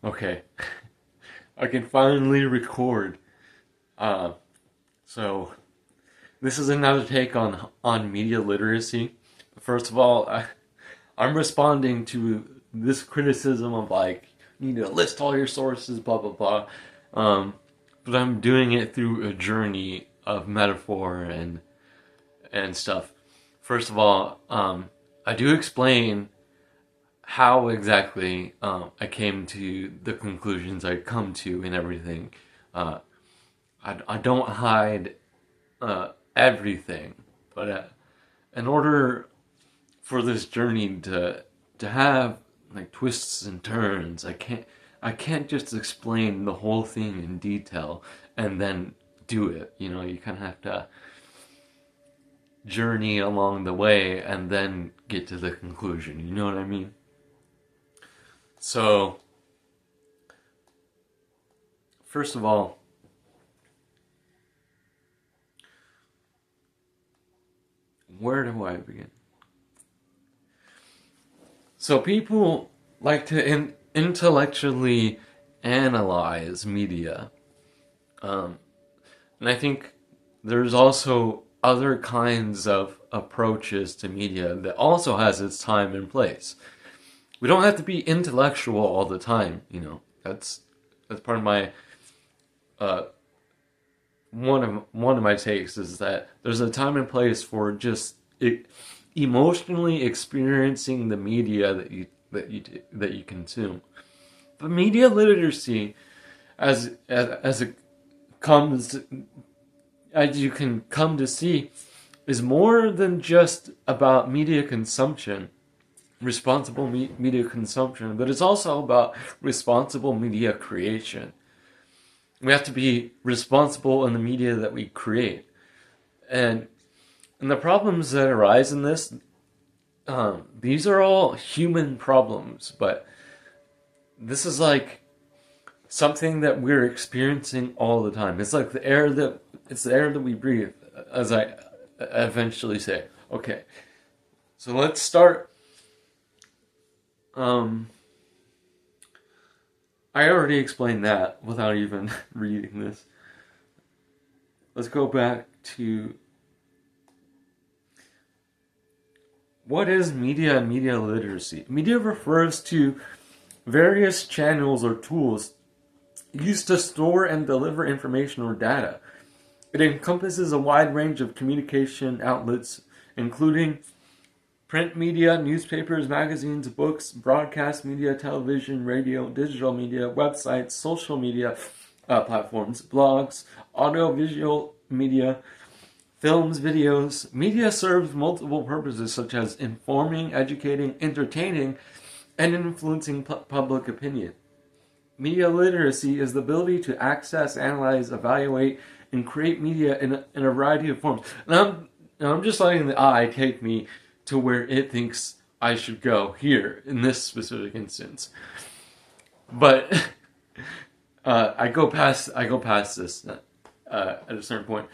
Okay. I can finally record. So this is another take on media literacy. First of all, I'm responding to this criticism of like you need to list all your sources, blah blah blah. Um, but I'm doing it through a journey of metaphor and stuff. First of all, I do explain how exactly I came to the conclusions I come to and everything. Uh, I don't hide everything, but in order for this journey to have like twists and turns, I can't just explain the whole thing in detail and then do it. You know, you kind of have to journey along the way and then get to the conclusion. You know what I mean? So, first of all, where do I begin? So, people like to intellectually analyze media. Um, and I think there's also other kinds of approaches to media that also has its time and place. We don't have to be intellectual all the time, you know. That's part of my uh, one of my takes is that there's a time and place for just emotionally experiencing the media that you consume. But media literacy, as it comes as you can come to see, is more than just about media consumption, responsible media consumption, but it's also about responsible media creation. We have to be responsible in the media that we create. And the problems that arise in this, these are all human problems, but this is like something that we're experiencing all the time. It's the air that we breathe, as I eventually say. Okay, so let's start. Um, I already explained that without even reading this. Let's go back to what is media and media literacy. Media refers to various channels or tools used to store and deliver information or data. It encompasses a wide range of communication outlets, including print media, newspapers, magazines, books, broadcast media, television, radio, digital media, websites, social media platforms, blogs, audiovisual media, films, videos. Media serves multiple purposes such as informing, educating, entertaining, and influencing public opinion. Media literacy is the ability to access, analyze, evaluate, and create media in a variety of forms. And I'm just letting the eye take me to where it thinks I should go here in this specific instance. But I go past this at a certain point.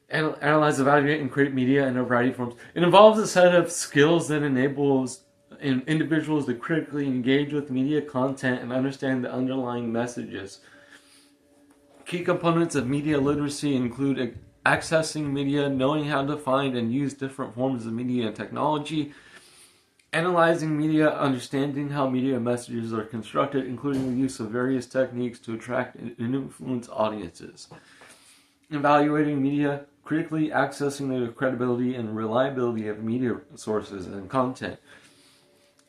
Analyze, evaluate, and create media in a variety of forms. It involves a set of skills that enables individuals to critically engage with media content and understand the underlying messages. Key components of media literacy include accessing media, knowing how to find and use different forms of media and technology, analyzing media, understanding how media messages are constructed, including the use of various techniques to attract and influence audiences, evaluating media, critically accessing the credibility and reliability of media sources and content,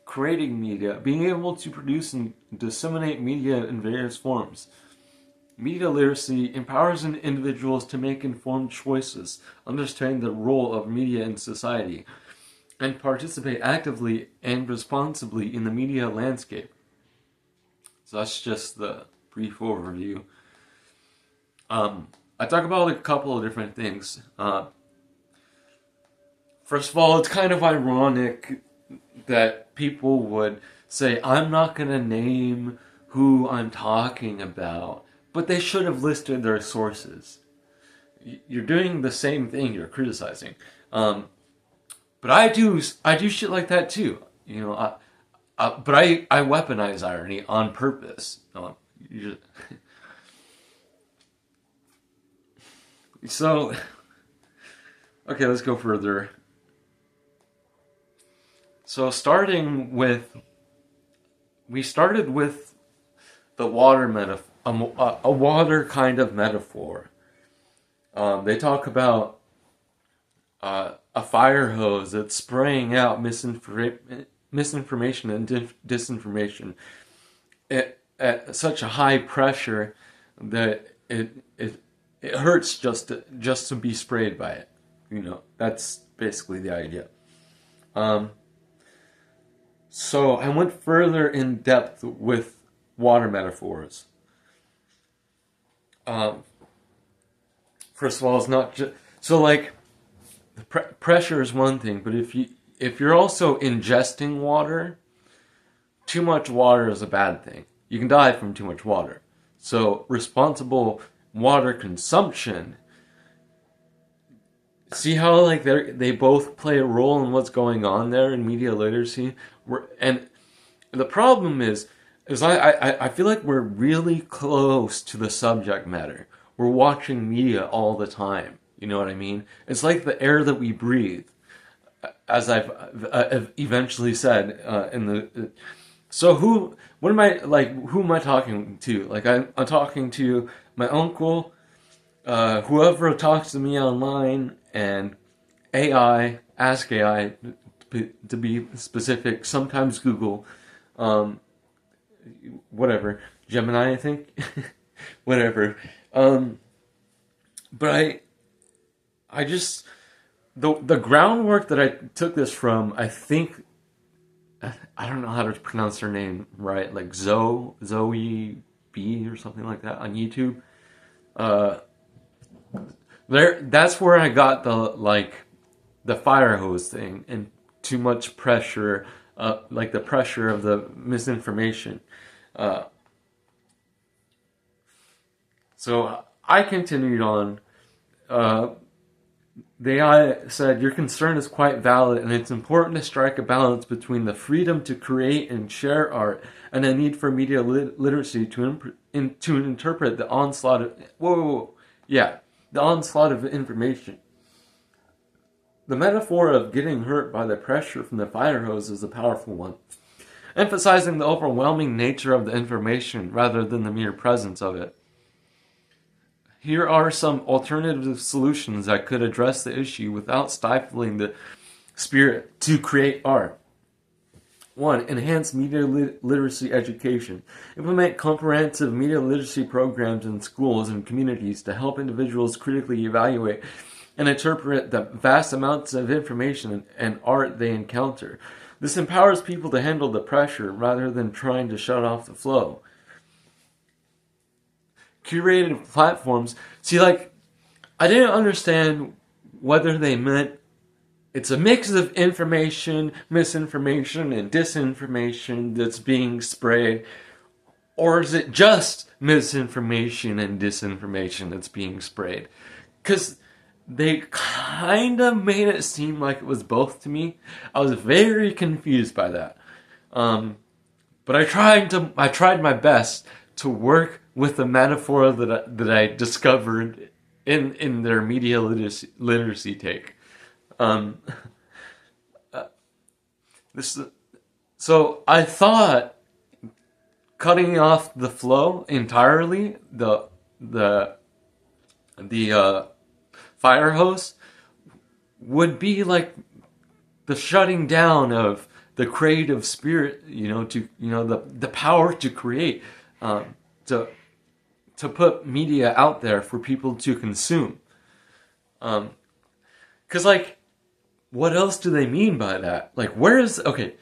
creating media, being able to produce and disseminate media in various forms. Media literacy empowers individuals to make informed choices, understand the role of media in society, and participate actively and responsibly in the media landscape. So that's just the brief overview. I talk about a couple of different things. First of all, it's kind of ironic that people would say, I'm not going to name who I'm talking about, but they should have listed their sources. You're doing the same thing you're criticizing. But I do shit like that too. You know, but I weaponize irony on purpose. You so, okay, let's go further. So we started with the water metaphor, a water kind of metaphor. They talk about a fire hose that's spraying out misinformation and disinformation at such a high pressure that it hurts just to be sprayed by it. That's basically the idea. So I went further in depth with water metaphors. First of all, it's not just so like pressure is one thing, but if you're also ingesting water, too much water is a bad thing. You can die from too much water. So responsible water consumption. See how like they both play a role in what's going on there in media literacy. And the problem is I feel like we're really close to the subject matter. We're watching media all the time. You know what I mean? It's like the air that we breathe, as I've eventually said in the. So who am I talking to? Like I'm talking to my uncle, whoever talks to me online, and AI, Ask AI, to be specific. Sometimes Google, whatever, Gemini, I think, whatever. But I just the groundwork that I took this from, I think, I don't know how to pronounce her name right, like Zoe B or something like that on YouTube. That's where I got the fire hose thing and too much pressure, like the pressure of the misinformation. So I continued on. The AI said, your concern is quite valid, and it's important to strike a balance between the freedom to create and share art and the need for media literacy to interpret the onslaught of... the onslaught of information. The metaphor of getting hurt by the pressure from the fire hose is a powerful one, emphasizing the overwhelming nature of the information rather than the mere presence of it. Here are some alternative solutions that could address the issue without stifling the spirit to create art. 1. Enhance media literacy education. Implement comprehensive media literacy programs in schools and communities to help individuals critically evaluate and interpret the vast amounts of information and art they encounter. This empowers people to handle the pressure rather than trying to shut off the flow. Curated platforms. See, like, I didn't understand whether they meant it's a mix of information, misinformation, and disinformation that's being sprayed, or is it just misinformation and disinformation that's being sprayed? Because they kind of made it seem like it was both to me. I was very confused by that. But I tried my best to work with the metaphor that I discovered in their media literacy take. So I thought cutting off the flow entirely, the fire hose, would be like the shutting down of the creative spirit, the power to create, to put media out there for people to consume. 'Cause like, what else do they mean by that? Like, okay,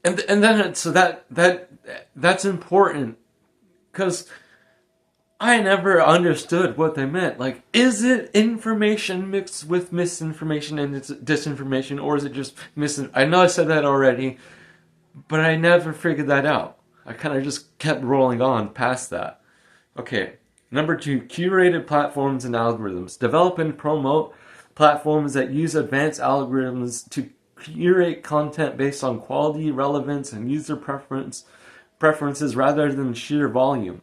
and then so that's important, because I never understood what they meant. Like, is it information mixed with misinformation and it's disinformation, or is it just I know I said that already, but I never figured that out. I kind of just kept rolling on past that. Okay, number 2, curated platforms and algorithms. Develop and promote platforms that use advanced algorithms to curate content based on quality, relevance, and user preferences rather than sheer volume.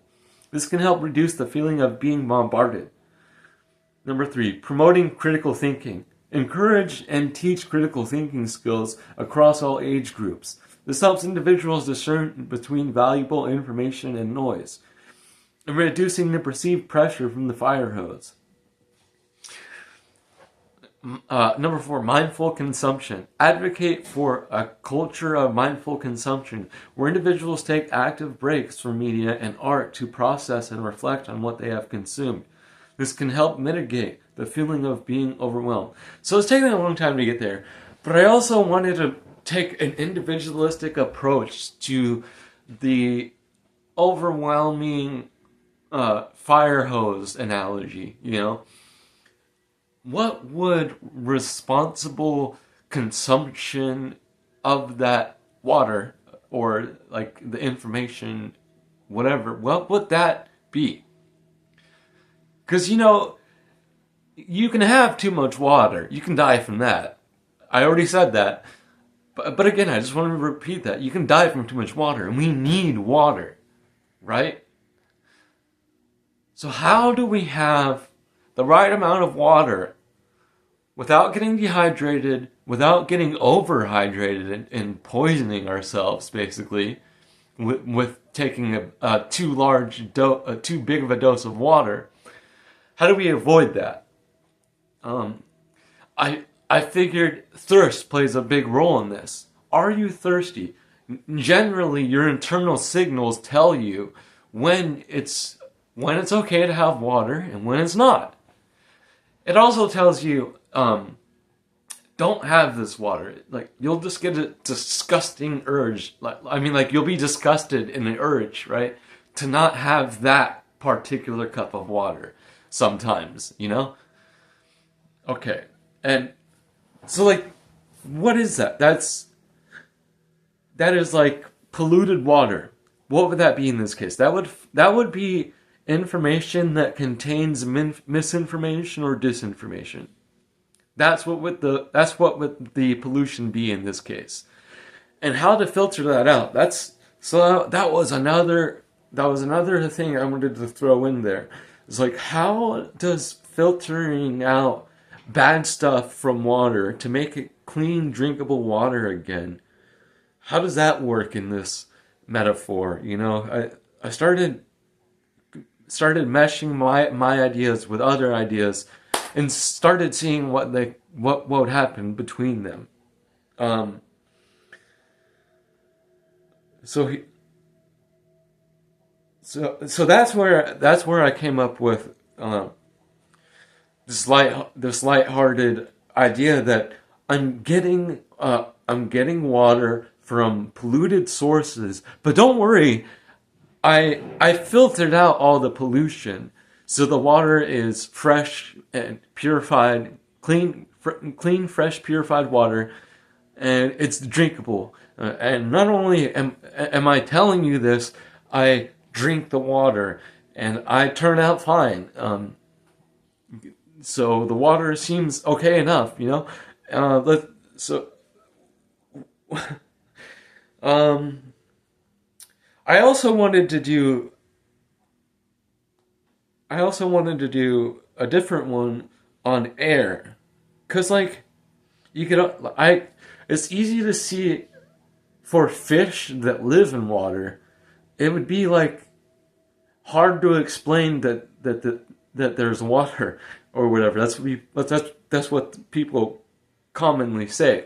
This can help reduce the feeling of being bombarded. Number 3, promoting critical thinking. Encourage and teach critical thinking skills across all age groups. This helps individuals discern between valuable information and noise, and reducing the perceived pressure from the fire hose. Number 4, mindful consumption. Advocate for a culture of mindful consumption where individuals take active breaks from media and art to process and reflect on what they have consumed. This can help mitigate the feeling of being overwhelmed. So it's taking a long time to get there, but I also wanted to take an individualistic approach to the overwhelming fire hose analogy, you know? What would responsible consumption of that water or like the information, whatever, what would that be? Because, you know, you can have too much water. You can die from that. I already said that. But again, I just want to repeat that. You can die from too much water, and we need water, right? So how do we have the right amount of water without getting dehydrated, without getting overhydrated and poisoning ourselves, basically, with taking a too big of a dose of water? How do we avoid that? I figured thirst plays a big role in this. Are you thirsty? Generally, your internal signals tell you when it's okay to have water and when it's not. It also tells you, don't have this water. Like, you'll just get a disgusting urge. Like you'll be disgusted in the urge, right? To not have that particular cup of water sometimes, you know? Okay. And so, like, what is that? That is like polluted water. What would that be in this case? That would be information that contains misinformation or disinformation. That's what would the pollution be in this case. And how to filter that out. That was another thing I wanted to throw in there. It's like, how does filtering out bad stuff from water to make it clean, drinkable water again, how does that work in this metaphor? You know, I started meshing my ideas with other ideas and started seeing what would happen between them. So that's where I came up with this lighthearted idea that I'm getting water from polluted sources, but don't worry, I filtered out all the pollution, so the water is fresh and purified, clean, fresh, purified water, and it's drinkable. And not only am I telling you this, I drink the water, and I turn out fine. So the water seems okay enough, you know. I also wanted to do a different one on air, cause like it's easy to see for fish that live in water. It would be like hard to explain that there's water or whatever. That's what people commonly say.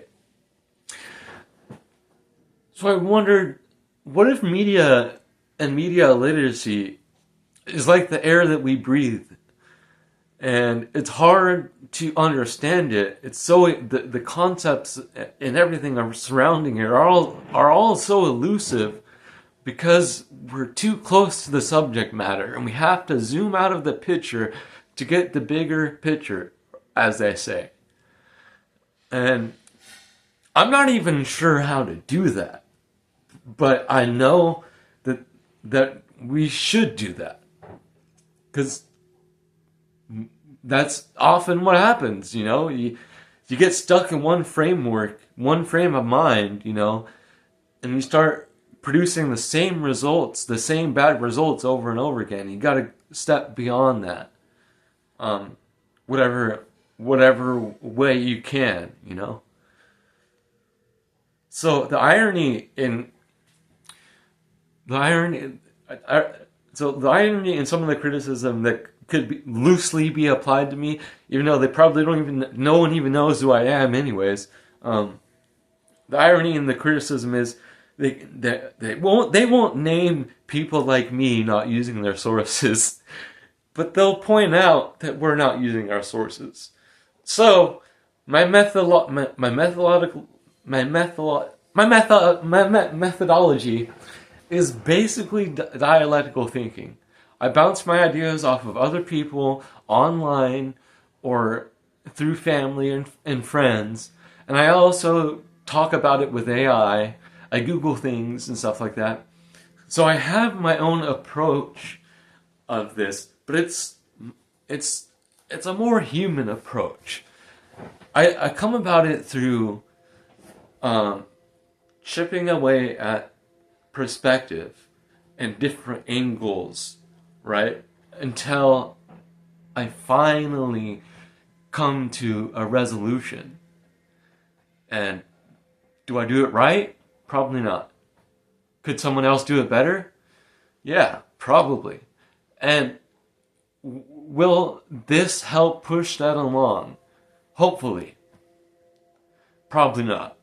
So I wondered, what if media and media literacy is like the air that we breathe, and it's hard to understand it. It's so the concepts and everything surrounding it are all so elusive because we're too close to the subject matter, and we have to zoom out of the picture to get the bigger picture, as they say. And I'm not even sure how to do that. But I know that we should do that, because that's often what happens. You know, You get stuck in one framework, one frame of mind, you know, and you start producing the same results, the same bad results over and over again. You got to step beyond that. Whatever way you can, you know. So the irony in some of the criticism that could loosely be applied to me, even though they probably don't even, no one even knows who I am anyways. The irony in the criticism is they won't name people like me not using their sources, but they'll point out that we're not using our sources. So my methodology is basically dialectical thinking. I bounce my ideas off of other people online or through family and friends, and I also talk about it with AI. I Google things and stuff like that. So I have my own approach of this, but it's a more human approach. I come about it through chipping away at perspective and different angles, right? Until I finally come to a resolution. And do I do it right? Probably not. Could someone else do it better? Yeah, probably. And will this help push that along? Hopefully. Probably not.